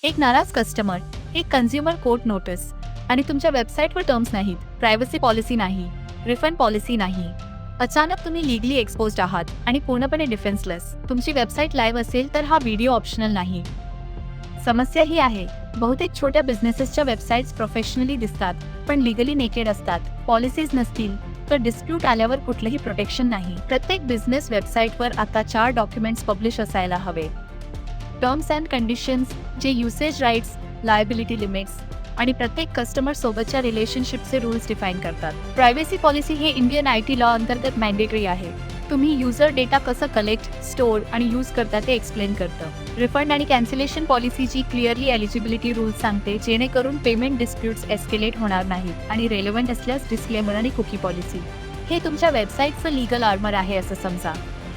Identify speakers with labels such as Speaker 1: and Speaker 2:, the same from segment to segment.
Speaker 1: एक नाराज कस्टमर, एक कन्झ्युमर कोर्ट नोटीस आणि तुमच्या वेबसाईटवर टर्म्स नाहीत, प्रायव्हसी पॉलिसी नाही, रिफंड पॉलिसी नाही. अचानक तुम्ही लीगली एक्सपोज्ड आहात आणि पूर्णपणे डिफेन्सलेस. तुमची वेबसाईट लाईव्ह असेल तर हा व्हिडिओ ऑप्शनल नाही. समस्या ही आहे, बहुतेक छोट्या बिझनेसेसच्या वेबसाईट्स प्रोफेशनली दिसतात पण लीगली नेकेड असतात. पॉलिसीज नसतील तर डिस्प्यूट आल्यावर कुठलंही प्रोटेक्शन नाही. प्रत्येक बिझनेस वेबसाईटवर आता 4 डॉक्युमेंट्स पब्लिश असायला हवे. टर्म्स अँड कंडिशन्स, जे युसेज राईट्स, लायबिलिटी लिमिट्स आणि प्रत्येक कस्टमर सोबतच्या रिलेशनशिपचे रूल्स डिफाईन करतात. प्रायव्हसी पॉलिसी हे इंडियन IT लॉ अंतर्गत मॅन्डेटरी आहे. तुम्ही युजर डेटा कसं कलेक्ट, स्टोअर आणि यूज करता ते एक्सप्लेन करतं. रिफंड आणि कॅन्सलेशन पॉलिसीची क्लिअरली एलिजिबिलिटी रूल्स सांगते, जेणेकरून पेमेंट डिस्प्यूट्स एस्केलेट होणार नाहीत. आणि रेलेव्हंट असल्यास डिस्क्लेमर आणि कुकी पॉलिसी हे तुमच्या वेबसाईटचं लीगल आर्मर आहे असं समजा.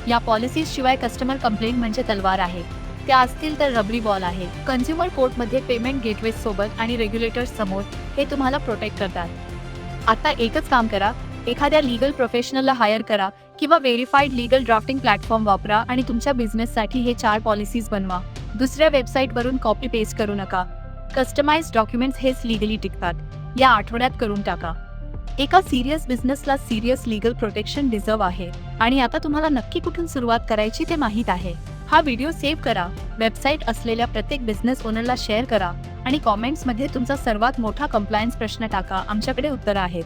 Speaker 1: या पॉलिसीज शिवाय कस्टमर कंप्लेंट म्हणजे तलवार आहे. त्या असतील तर रबरी बॉल आहे. कन्झ्युमर कोर्टमध्ये पेमेंट गेटवेज सोबत आणि रेग्युलेटर्स समोर हे तुम्हाला प्रोटेक्ट करतात. आता एकच काम करा, एखाद्या लीगल प्रोफेशनलला हायर करा किंवा व्हेरीफाईड लीगल ड्राफ्टिंग प्लॅटफॉर्म वापरा आणि तुमच्या बिझनेससाठी हे 4 पॉलिसीज बनवा. दुसऱ्या वेबसाईटवरून कॉपी पेस्ट करू नका. कस्टमाइज्ड डॉक्युमेंट्स हेच लीगली टिकतात. या आठवड्यात करून टाका. एका सिरियस बिझनेसला सिरियस लीगल प्रोटेक्शन डिझर्व आहे आणि आता तुम्हाला नक्की कुठून सुरुवात करायची ते माहीत आहे. हा व्हिडिओ सेव्ह करा, वेबसाईट असलेल्या प्रत्येक बिझनेस ओनरला शेअर करा आणि कॉमेंट्समध्ये तुमचा सर्वात मोठा कंप्लायन्स प्रश्न टाका. आमच्याकडे उत्तरं आहेत.